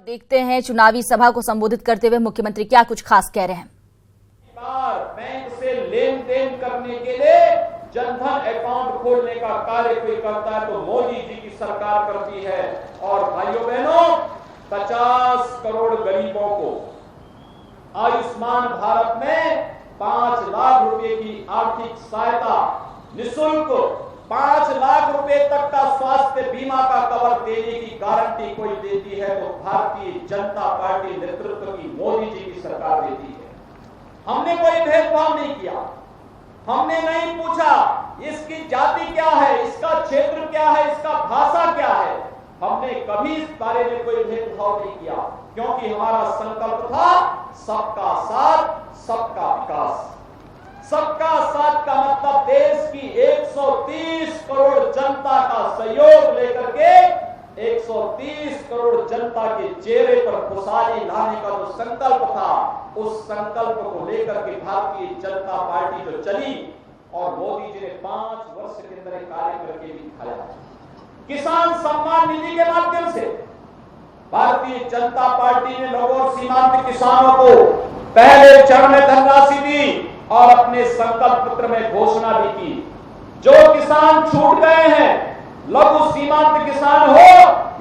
देखते हैं चुनावी सभा को संबोधित करते हुए मुख्यमंत्री क्या कुछ खास कह रहे हैं। बैंक से लेन देन करने के लिए जनधन अकाउंट खोलने का कार्य कोई करता है तो मोदी जी की सरकार करती है। और भाइयों बहनों, 50 करोड़ गरीबों को आयुष्मान भारत में 5 लाख रुपए की आर्थिक सहायता, निःशुल्क 5 लाख रुपए तक का स्वास्थ्य बीमा का कवर देने की गारंटी कोई देती है तो भारतीय जनता पार्टी नेतृत्व की मोदी जी की सरकार देती है। हमने कोई भेदभाव नहीं किया, हमने नहीं पूछा इसकी जाति क्या है, इसका क्षेत्र क्या है, इसका भाषा क्या है। हमने कभी इस बारे में कोई भेदभाव नहीं किया, क्योंकि हमारा संकल्प था सबका साथ सबका विकास। सबका साथ का मतलब देश की 130 करोड़ जनता का सहयोग लेकर के 130 करोड़ जनता के चेहरे पर खुशहाली लाने का जो संकल्प था, उस संकल्प को लेकर के भारतीय जनता पार्टी जो चली और मोदी जी ने 5 वर्ष के अंदर कार्य करके भी दिखाया। किसान सम्मान निधि के माध्यम से भारतीय जनता पार्टी ने लघु और सीमांत किसानों को पहले चरण में धनराशि दी और अपने संकल्प पत्र में घोषणा भी की। जो किसान छूट गए हैं, लघु सीमांत किसान हो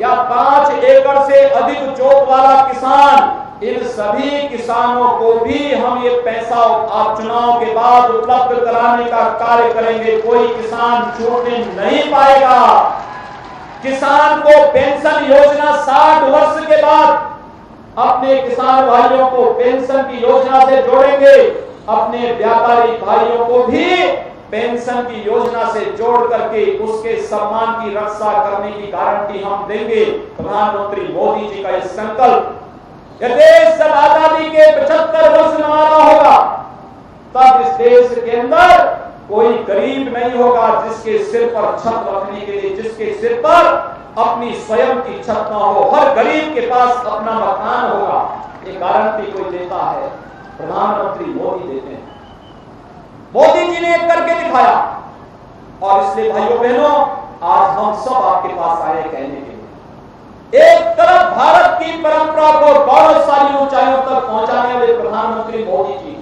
या 5 एकड़ से अधिक जोत वाला किसान, इन सभी किसानों को भी हम ये पैसा आप चुनाव के बाद उपलब्ध कराने का कार्य करेंगे। कोई किसान छूटने नहीं पाएगा। किसान को पेंशन योजना 60 वर्ष के बाद अपने किसान भाइयों को पेंशन की योजना से जोड़ेंगे। अपने व्यापारी भाइयों को भी पेंशन की योजना से जोड़ करके उसके सम्मान की रक्षा करने की गारंटी हम देंगे। प्रधानमंत्री मोदी जी का यह संकल्प, यह देश जब आजादी के 75 वर्ष मनाना होगा तब इस देश के अंदर कोई गरीब नहीं होगा जिसके सिर पर छत रखने के लिए, जिसके सिर पर अपनी स्वयं की छत ना हो। हर गरीब के पास अपना मकान होगा। ये गारंटी कोई देता है? प्रधानमंत्री मोदी देते हैं। मोदी जी ने करके दिखाया और इसलिए भाइयों बहनों, आज हम सब आपके पास आए कहने के लिए, एक तरफ भारत की परंपरा को गौरवशाली ऊंचाइयों तक पहुंचाने वाले प्रधानमंत्री मोदी जी।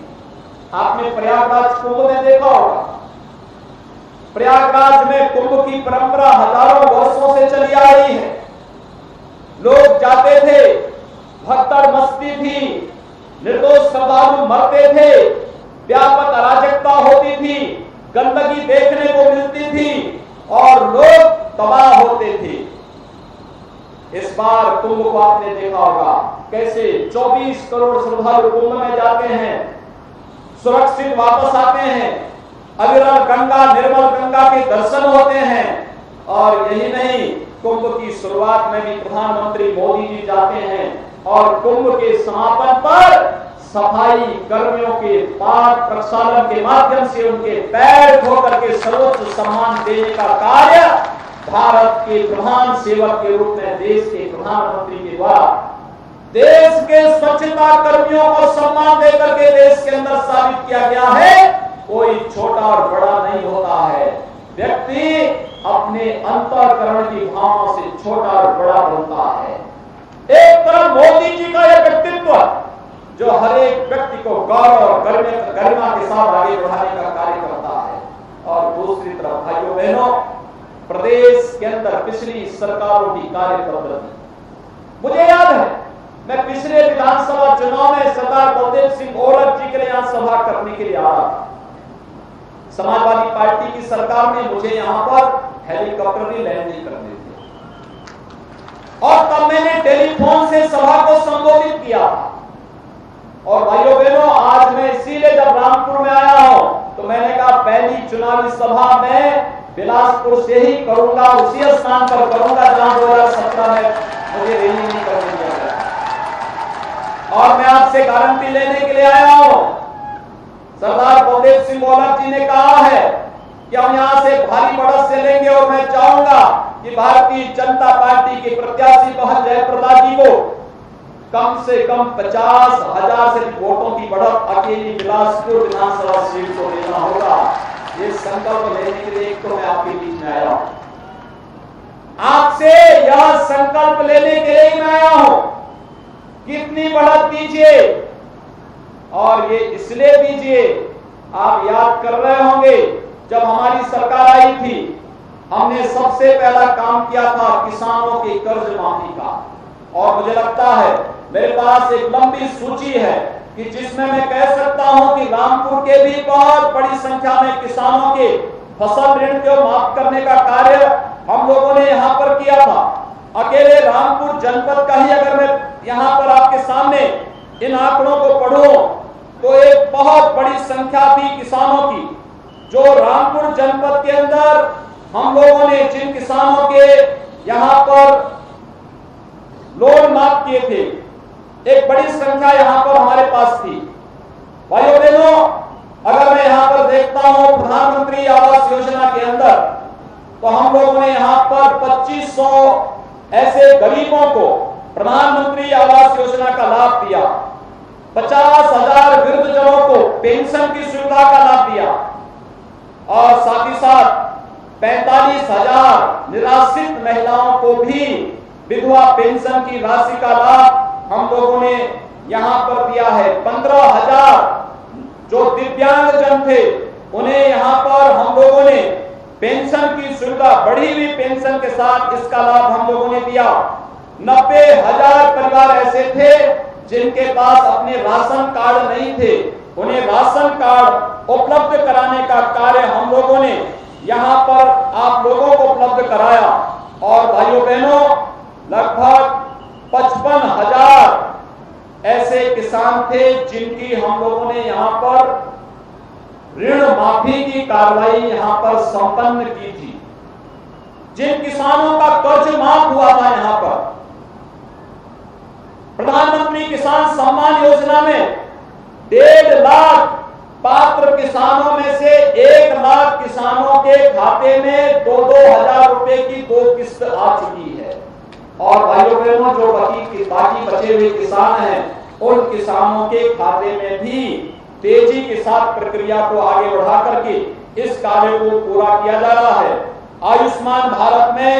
आपने प्रयागराज कुंभ में देखा होगा, प्रयागराज में कुंभ की परंपरा हजारों वर्षों से चली आ रही है। लोग जाते थे, भक्तड़ मस्ती थी, निर्दोष श्रद्धालु मरते थे, व्यापक अराजकता होती थी, गंदगी देखने को मिलती थी और लोग तबाह होते थे। इस बार कुंभ को आपने देखा होगा कैसे 24 करोड़ श्रद्धालु कुंभ में जाते हैं, सुरक्षित वापस आते हैं, अविरल गंगा निर्मल गंगा के दर्शन होते हैं। और यही नहीं, कुंभ की शुरुआत में भी प्रधानमंत्री मोदी जी जाते हैं और कुंभ के समापन पर सफाई कर्मियों के पाद प्रक्षालन के माध्यम से उनके पैर धो करके सर्वोच्च सम्मान देने का कार्य भारत के प्रधान सेवक के रूप में देश के प्रधानमंत्री के द्वारा देश के स्वच्छता कर्मियों को सम्मान देकर के देश के अंदर साबित किया गया है, कोई छोटा और बड़ा नहीं होता है। व्यक्ति अपने अंतःकरण की भावना से छोटा और बड़ा बनता है। एक तरफ मोदी जी का यह व्यक्तित्व जो हर एक व्यक्ति को गौरव और गरिमा के साथ आगे बढ़ाने का कार्य करता है, और दूसरी तरफ भाइयों बहनों, प्रदेश के अंदर पिछली सरकारों की कार्य पद्धति। मुझे याद है, मैं पिछले विधानसभा चुनाव में सरदार बलदेव सिंह औलख जी के लिए यहां सभा करने के लिए आ रहा था। समाजवादी पार्टी की सरकार ने मुझे यहां पर हेलीकॉप्टर भी लैंड नहीं करने दिया और तब मैंने टेलीफोन से सभा को संबोधित किया। और भाइयों बहनों, आज मैं इसीलिए जब रामपुर में आया हूं तो मैंने कहा पहली चुनावी सभा में बिलासपुर से ही करूंगा, उसी स्थान पर करूंगा जहां 2017 में मुझे रैली नहीं करने दिया गया। और मैं आपसे गारंटी लेने के लिए आया हूं, सरदार बलदेव सिंह औलख जी ने कहा है कि हम यहां से भारी बढ़त से लेंगे और मैं चाहूंगा कि भारतीय जनता पार्टी के प्रत्याशी बहन जयप्रदा जी को कम से कम 50,000 से वोटों की बढ़त अकेली बिलासपुर विधानसभा सीट को लेना होगा। ये संकल्प लेने के लिए एक तो मैं आपके बीच में आया हूं, आपसे यह संकल्प लेने के लिए मैं आया हूं कितनी बढ़त दीजिए, और ये इसलिए दीजिए, आप याद कर रहे होंगे जब हमारी सरकार आई थी, हमने सबसे पहला काम किया था किसानों के कर्ज माफी का। और मुझे लगता है मेरे पास एक लंबी सूची है कि जिसमें मैं कह सकता हूं कि रामपुर के भी बहुत बड़ी संख्या में किसानों के फसल ऋण को माफ करने का कार्य हम लोगों ने यहां पर किया था। अकेले रामपुर जनपद का ही अगर मैं यहां पर आपके सामने इन आंकड़ों को पढ़ूं तो एक बहुत बड़ी संख्या थी किसानों की, जो रामपुर जनपद के अंदर हम लोगों ने जिन किसानों के यहां पर लोन माफ किए थे, एक बड़ी संख्या यहां पर हमारे पास थी। भाइयों बहनों, अगर मैं यहां पर देखता हूं प्रधानमंत्री आवास योजना के अंदर, तो हम लोगों ने यहां पर 2500 ऐसे गरीबों को प्रधानमंत्री आवास योजना का लाभ दिया, 50,000 वृद्धजनों को पेंशन की सुविधा का लाभ दिया, और साथ ही साथ 45,000 निराश्रित महिलाओं को भी विधवा पेंशन की राशि का लाभ हम लोगों ने यहां पर दिया है। 15,000 जो दिव्यांग जन थे उन्हें यहां पर हम लोगों ने पेंशन की सुविधा, बढ़ी हुई पेंशन के साथ इसका लाभ हम लोगों ने दिया। 90,000 परिवार ऐसे थे जिनके पास अपने राशन कार्ड नहीं थे, उन्हें राशन कार्ड उपलब्ध कराने का कार्य हम लोगों ने यहां पर आप लोगों को उपलब्ध कराया। और भाइयों बहनों, लगभग 55,000 ऐसे किसान थे जिनकी हम लोगों ने यहां पर ऋण माफी की कार्रवाई यहां पर संपन्न की थी। जिन किसानों का कर्ज माफ हुआ था, यहां पर प्रधानमंत्री किसान सम्मान योजना में 1.5 लाख पात्र किसानों में से 1 लाख किसानों के खाते में 2-2 हजार रुपए की 2 किस्त आ चुकी है। और भाइयों बहनों, जो बाकी बचे हुए किसान हैं, उन किसानों के खाते में भी तेजी के साथ प्रक्रिया को आगे बढ़ा करके इस कार्य को पूरा किया जा रहा है। आयुष्मान भारत में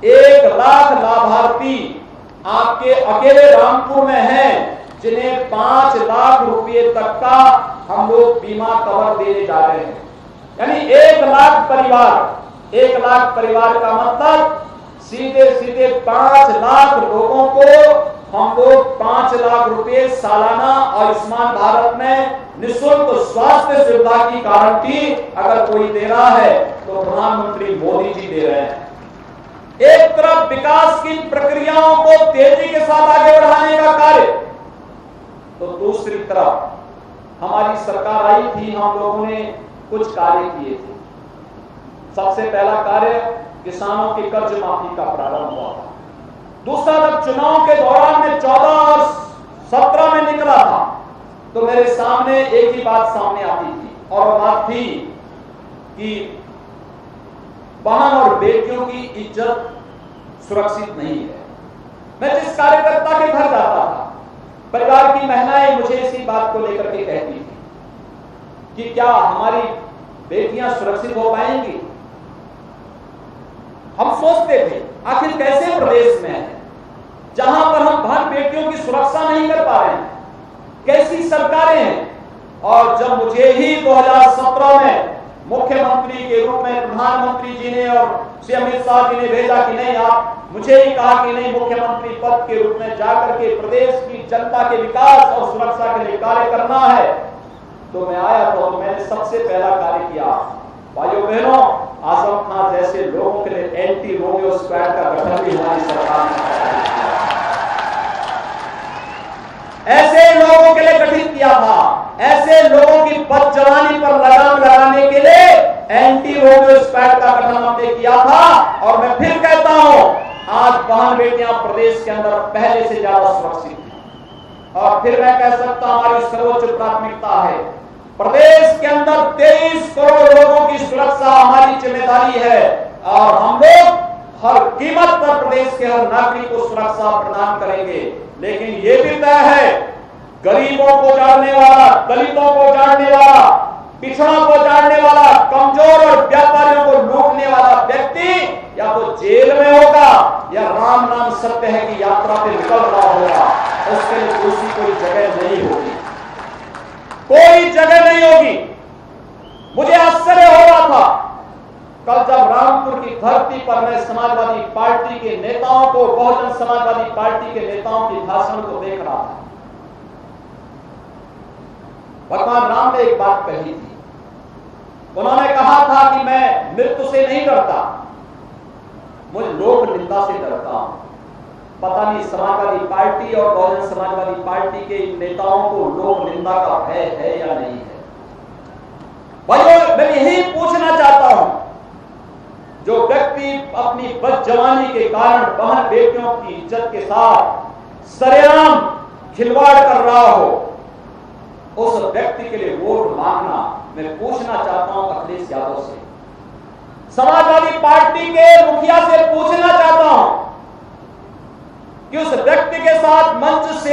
1 लाख लाभार्थी आपके अकेले रामपुर में हैं, जिन्हें 5 लाख रुपए तक का हम लोग बीमा कवर देने जा रहे हैं। यानी 1 लाख परिवार का मतलब सीधे 5 लाख लोगों को हम लोग 5 लाख रुपए सालाना आयुष्मान भारत में निःशुल्क स्वास्थ्य सुविधा की गारंटी अगर कोई दे रहा है तो प्रधानमंत्री मोदी जी दे रहे हैं। एक तरफ विकास की प्रक्रियाओं को तेजी के साथ आगे बढ़ाने का कार्य, तो दूसरी तरफ हमारी सरकार आई थी, हम लोगों ने कुछ कार्य किए थे। सबसे पहला कार्य किसानों के कर्ज माफी का प्रारंभ हुआ था। दूसरा, जब चुनाव के दौरान में 14 और 17 में निकला था, तो मेरे सामने एक ही बात सामने आती थी, और वो बात थी कि बहन और बेटियों की इज्जत सुरक्षित नहीं है। मैं जिस कार्यकर्ता के घर जाता था, परिवार की महिलाएं मुझे इसी बात को लेकर के कहती थी कि क्या हमारी बेटियां सुरक्षित हो पाएंगी। हम सोचते थे आखिर कैसे प्रदेश में है जहां पर हम बहन बेटियों की सुरक्षा नहीं कर पा रहे हैं, कैसी सरकारें हैं। और जब मुझे ही 2017 में मुख्यमंत्री के रूप में प्रधानमंत्री जी ने और श्री अमित शाह जी ने भेजा कि नहीं, आप मुझे ही कहा कि नहीं, मुख्यमंत्री पद के रूप में जाकर के प्रदेश की जनता के विकास और सुरक्षा के लिए कार्य करना है, तो मैं आया तो मैंने सबसे पहला कार्य किया, भाइयों बहनों, आजम खान जैसे लोगों के लिए एंटी रोमियो स्क्वाड का गठन भी हमारी सरकार ने ऐसे लोगों के लिए गठित किया था। ऐसे लोगों की बदजवानी पर लगाम लगाने के लिए एंटी रोमियो स्क्वाड का गठन हमने किया था। और मैं फिर कहता हूं, आज बहन बेटियां प्रदेश के अंदर पहले से ज्यादा सुरक्षित हैं। और फिर मैं कह सकता हूं, हमारी सर्वोच्च प्राथमिकता है प्रदेश के अंदर 23 करोड़ लोगों की सुरक्षा हमारी जिम्मेदारी है। और हम लोग हर कीमत पर प्रदेश के हर नागरिक को सुरक्षा प्रदान करेंगे। लेकिन यह भी तय है, गरीबों को जाड़ने वाला, दलितों को जाड़ने वाला, पिछड़ों को जाड़ने वाला, कमजोर और व्यापारियों को लूटने वाला व्यक्ति या तो जेल में होगा या राम नाम सत्य है की यात्रा पे निकल रहा होगा। उसके लिए कोई जगह नहीं होगी, कोई जगह नहीं होगी। मुझे आश्चर्य हो रहा था कल जब रामपुर की धरती पर मैं समाजवादी पार्टी के नेताओं को, बहुजन समाजवादी पार्टी के नेताओं के भाषण को देख रहा था। भगवान राम ने एक बात कही थी, उन्होंने कहा था कि मैं मृत्यु से नहीं डरता, मुझ लोक निंदा से डरता हूं। पता नहीं समाजवादी पार्टी और बहुजन समाजवादी पार्टी के इन नेताओं को लोक निंदा का भय है या नहीं है। भाइयों, मैं यही पूछना चाहता हूं, जो व्यक्ति अपनी बदजवानी के कारण बहन बेटियों की इज्जत के साथ सरेआम खिलवाड़ कर रहा हो, उस व्यक्ति के लिए वोट मांगना मैं पूछना चाहता हूं अखिलेश यादव से, समाजवादी पार्टी के मुखिया से पूछना चाहता हूं कि उस व्यक्ति के साथ मंच से